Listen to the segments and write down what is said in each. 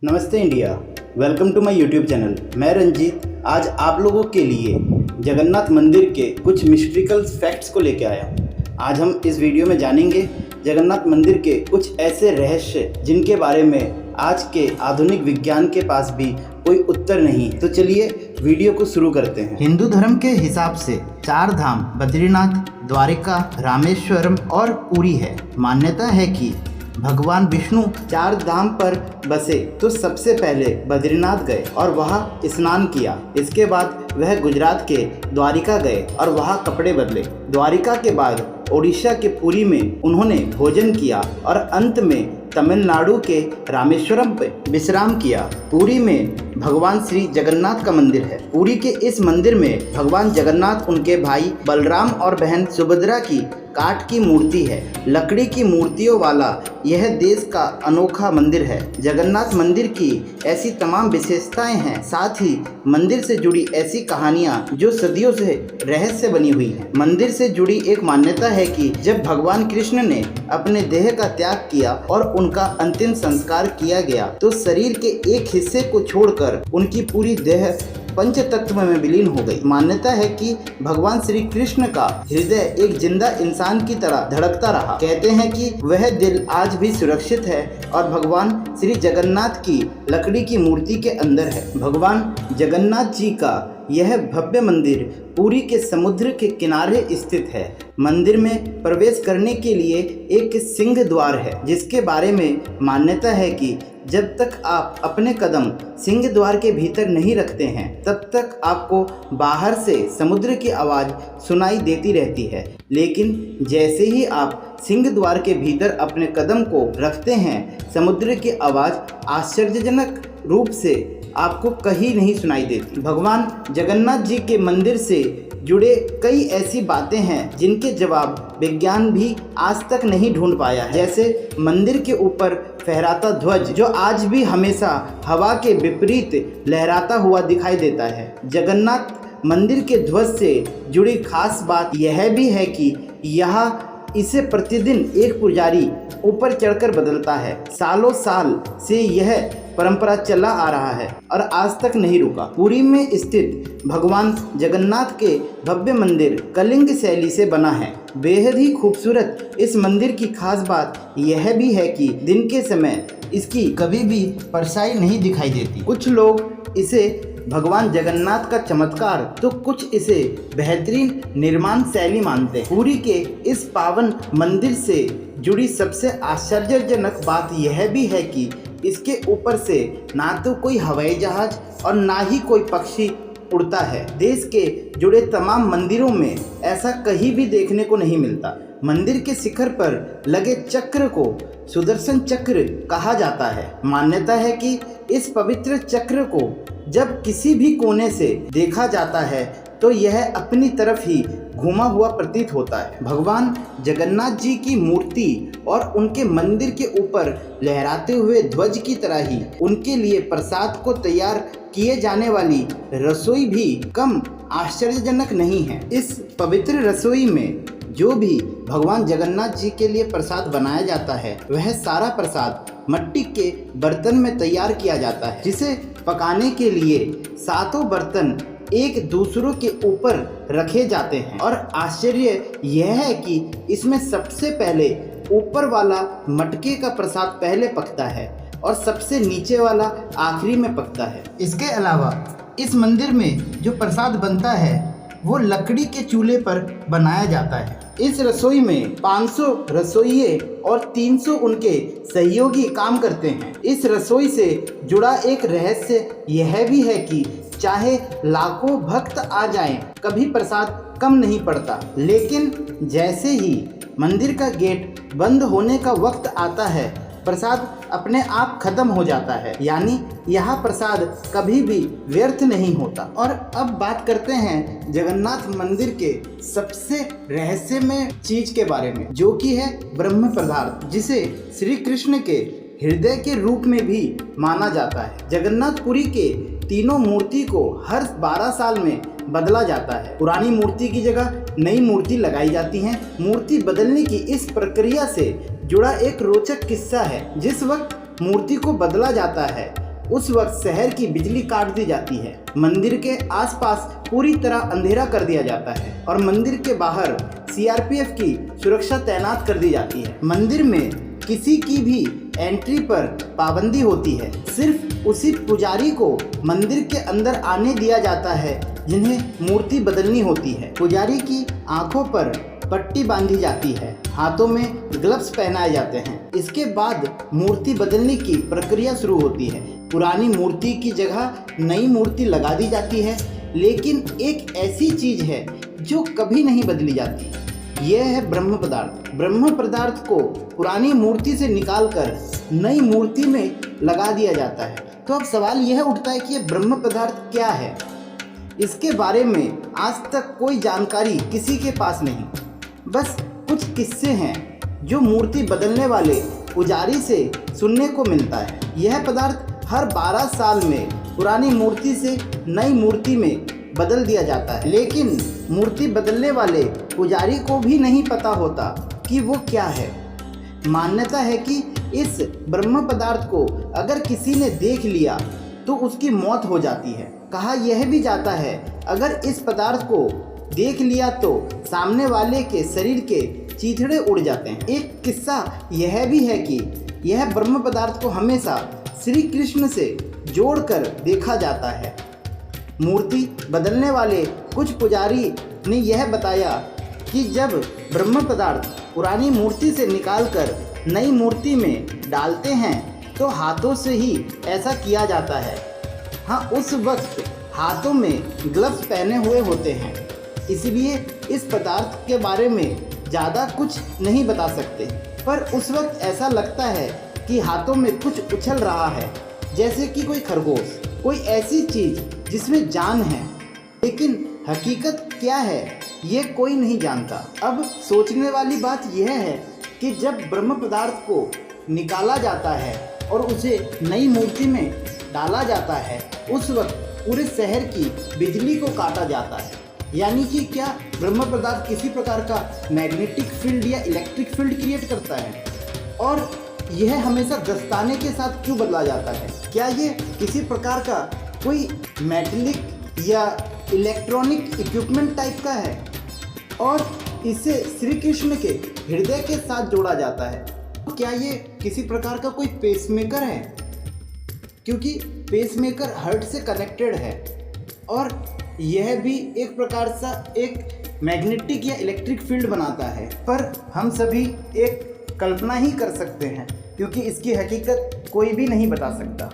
नमस्ते India, welcome to my YouTube channel. मैं रंजीत आज आप लोगों के लिए जगन्नाथ मंदिर के कुछ मिस्ट्रिकल फैक्ट्स को लेकर आया हूँ। आज हम इस वीडियो में जानेंगे जगन्नाथ मंदिर के कुछ ऐसे रहस्य जिनके बारे में आज के आधुनिक विज्ञान के पास भी कोई उत्तर नहीं। तो चलिए वीडियो को शुरू करते हैं। हिंदू धर्म के हिसाब से 4 धाम बद्रीनाथ, द्वारिका, रामेश्वरम और पुरी है। मान्यता है कि भगवान विष्णु 4 धाम पर बसे तो सबसे पहले बद्रीनाथ गए और वहाँ स्नान किया। इसके बाद वह गुजरात के द्वारिका गए और वहाँ कपड़े बदले। द्वारिका के बाद ओडिशा के पुरी में उन्होंने भोजन किया और अंत में तमिलनाडु के रामेश्वरम पे विश्राम किया। पुरी में भगवान श्री जगन्नाथ का मंदिर है। पुरी के इस मंदिर में भगवान जगन्नाथ, उनके भाई बलराम और बहन सुभद्रा की काठ की मूर्ति है। लकड़ी की मूर्तियों वाला यह देश का अनोखा मंदिर है। जगन्नाथ मंदिर की ऐसी तमाम विशेषताएं हैं, साथ ही मंदिर से जुड़ी ऐसी कहानियां जो सदियों से रहस्य बनी हुई हैं। मंदिर से जुड़ी एक मान्यता है कि जब भगवान कृष्ण ने अपने देह का त्याग किया और उनका अंतिम संस्कार किया गया तो शरीर के एक हिस्से को छोड़कर उनकी पूरी देह पंच तत्व में विलीन हो गई। मान्यता है कि भगवान श्री कृष्ण का हृदय एक जिंदा इंसान की तरह धड़कता रहा। कहते हैं कि वह दिल आज भी सुरक्षित है और भगवान श्री जगन्नाथ की लकड़ी की मूर्ति के अंदर है। भगवान जगन्नाथ जी का यह भव्य मंदिर पुरी के समुद्र के किनारे स्थित है। मंदिर में प्रवेश करने के लिए एक सिंह द्वार है, जिसके बारे में मान्यता है कि जब तक आप अपने कदम सिंह द्वार के भीतर नहीं रखते हैं तब तक आपको बाहर से समुद्र की आवाज़ सुनाई देती रहती है, लेकिन जैसे ही आप सिंह द्वार के भीतर अपने कदम को रखते हैं समुद्र की आवाज़ आश्चर्यजनक रूप से आपको कहीं नहीं सुनाई देती। भगवान जगन्नाथ जी के मंदिर से जुड़े कई ऐसी बातें हैं जिनके जवाब विज्ञान भी आज तक नहीं ढूंढ पाया है। जैसे मंदिर के ऊपर फहराता ध्वज जो आज भी हमेशा हवा के विपरीत लहराता हुआ दिखाई देता है। जगन्नाथ मंदिर के ध्वज से जुड़ी खास बात यह भी है कि यहाँ इसे प्रतिदिन एक पुजारी ऊपर चढ़कर बदलता है। सालों साल से यह परंपरा चला आ रहा है और आज तक नहीं रुका। पुरी में स्थित भगवान जगन्नाथ के भव्य मंदिर कलिंग शैली से बना है। बेहद ही खूबसूरत इस मंदिर की खास बात यह भी है कि दिन के समय इसकी कभी भी परछाई नहीं दिखाई देती। कुछ लोग इसे भगवान जगन्नाथ का चमत्कार तो कुछ इसे बेहतरीन निर्माण शैली मानते हैं। पुरी के इस पावन मंदिर से जुड़ी सबसे आश्चर्यजनक बात यह भी है कि इसके ऊपर से ना तो कोई हवाई जहाज और ना ही कोई पक्षी उड़ता है। देश के जुड़े तमाम मंदिरों में ऐसा कहीं भी देखने को नहीं मिलता। मंदिर के शिखर पर लगे चक्र को सुदर्शन चक्र कहा जाता है। मान्यता है कि इस पवित्र चक्र को जब किसी भी कोने से देखा जाता है तो यह अपनी तरफ ही घूमा हुआ प्रतीत होता है। भगवान जगन्नाथ जी की मूर्ति और उनके मंदिर के ऊपर लहराते हुए ध्वज की तरह ही उनके लिए प्रसाद को तैयार किए जाने वाली रसोई भी कम आश्चर्यजनक नहीं है। इस पवित्र रसोई में जो भी भगवान जगन्नाथ जी के लिए प्रसाद बनाया जाता है वह सारा प्रसाद मिट्टी के बर्तन में तैयार किया जाता है, जिसे पकाने के लिए 7 बर्तन एक दूसरों के ऊपर रखे जाते हैं। और आश्चर्य यह है कि इसमें सबसे पहले ऊपर वाला मटके का प्रसाद पहले पकता है और सबसे नीचे वाला आखिरी में पकता है। इसके अलावा इस मंदिर में जो प्रसाद बनता है वो लकड़ी के चूल्हे पर बनाया जाता है। इस रसोई में 500 रसोइये और 300 उनके सहयोगी काम करते हैं। इस रसोई से जुड़ा एक रहस्य यह भी है कि चाहे लाखों भक्त आ जाएं, कभी प्रसाद कम नहीं पड़ता। लेकिन जैसे ही मंदिर का गेट बंद होने का वक्त आता है प्रसाद अपने आप खत्म हो जाता है, यानी यहाँ प्रसाद कभी भी व्यर्थ नहीं होता। और अब बात करते हैं जगन्नाथ मंदिर के सबसे रहस्यमय चीज के बारे में, जो कि है ब्रह्म पदार्थ, जिसे श्री कृष्ण के हृदय के रूप में भी माना जाता है। जगन्नाथपुरी के तीनों मूर्ति को हर 12 साल में बदला जाता है। पुरानी मूर्ति की जगह नई मूर्ति लगाई जाती है। मूर्ति बदलने की इस प्रक्रिया से जुड़ा एक रोचक किस्सा है। जिस वक्त मूर्ति को बदला जाता है उस वक्त शहर की बिजली काट दी जाती है। मंदिर के आसपास पूरी तरह अंधेरा कर दिया जाता है और मंदिर के बाहर सीआरपीएफ की सुरक्षा तैनात कर दी जाती है। मंदिर में किसी की भी एंट्री पर पाबंदी होती है। सिर्फ उसी पुजारी को मंदिर के अंदर आने दिया जाता है जिन्हें मूर्ति बदलनी होती है। पुजारी की आंखों पर पट्टी बांधी जाती है, हाथों में ग्लव्स पहनाए जाते हैं। इसके बाद मूर्ति बदलने की प्रक्रिया शुरू होती है। पुरानी मूर्ति की जगह नई मूर्ति लगा दी जाती है, लेकिन एक ऐसी चीज है जो कभी नहीं बदली जाती। यह है ब्रह्म पदार्थ। ब्रह्म पदार्थ को पुरानी मूर्ति से निकालकर नई मूर्ति में लगा दिया जाता है। तो अब सवाल यह उठता है कि यह ब्रह्म पदार्थ क्या है। इसके बारे में आज तक कोई जानकारी किसी के पास नहीं। बस कुछ किस्से हैं जो मूर्ति बदलने वाले पुजारी से सुनने को मिलता है। यह पदार्थ हर 12 साल में पुरानी मूर्ति से नई मूर्ति में बदल दिया जाता है, लेकिन मूर्ति बदलने वाले पुजारी को भी नहीं पता होता कि वो क्या है। मान्यता है कि इस ब्रह्म पदार्थ को अगर किसी ने देख लिया तो उसकी मौत हो जाती है। कहा यह भी जाता है अगर इस पदार्थ को देख लिया तो सामने वाले के शरीर के चीथड़े उड़ जाते हैं। एक किस्सा यह भी है कि यह ब्रह्म पदार्थ को हमेशा श्री कृष्ण से जोड़कर देखा जाता है। मूर्ति बदलने वाले कुछ पुजारी ने यह बताया कि जब ब्रह्म पदार्थ पुरानी मूर्ति से निकालकर नई मूर्ति में डालते हैं तो हाथों से ही ऐसा किया जाता है। हाँ, उस वक्त हाथों में ग्लव्स पहने हुए होते हैं, इसलिए इस पदार्थ के बारे में ज़्यादा कुछ नहीं बता सकते। पर उस वक्त ऐसा लगता है कि हाथों में कुछ उछल रहा है, जैसे कि कोई खरगोश, कोई ऐसी चीज़ जिसमें जान है। लेकिन हकीकत क्या है ये कोई नहीं जानता। अब सोचने वाली बात यह है कि जब ब्रह्म पदार्थ को निकाला जाता है और उसे नई मूर्ति में डाला जाता है, उस वक्त पूरे शहर की बिजली को काटा जाता है। यानी कि क्या ब्रह्म पदार्थ किसी प्रकार का मैग्नेटिक फील्ड या इलेक्ट्रिक फील्ड क्रिएट करता है? और यह हमेशा दस्ताने के साथ क्यों बदला जाता है? क्या ये किसी प्रकार का कोई मेटलिक या इलेक्ट्रॉनिक इक्विपमेंट टाइप का है और इसे श्री कृष्ण के हृदय के साथ जोड़ा जाता है? क्या ये किसी प्रकार का कोई पेसमेकर है? क्योंकि पेसमेकर हार्ट से कनेक्टेड है और यह भी एक प्रकार सा एक मैग्नेटिक या इलेक्ट्रिक फील्ड बनाता है। पर हम सभी एक कल्पना ही कर सकते हैं, क्योंकि इसकी हकीकत कोई भी नहीं बता सकता।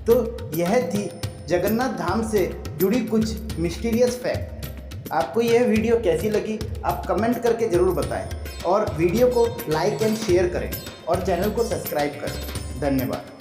तो यह थी जगन्नाथ धाम से जुड़ी कुछ मिस्टीरियस फैक्ट। आपको यह वीडियो कैसी लगी आप कमेंट करके ज़रूर बताएं और वीडियो को लाइक एंड शेयर करें और चैनल को सब्सक्राइब करें। धन्यवाद।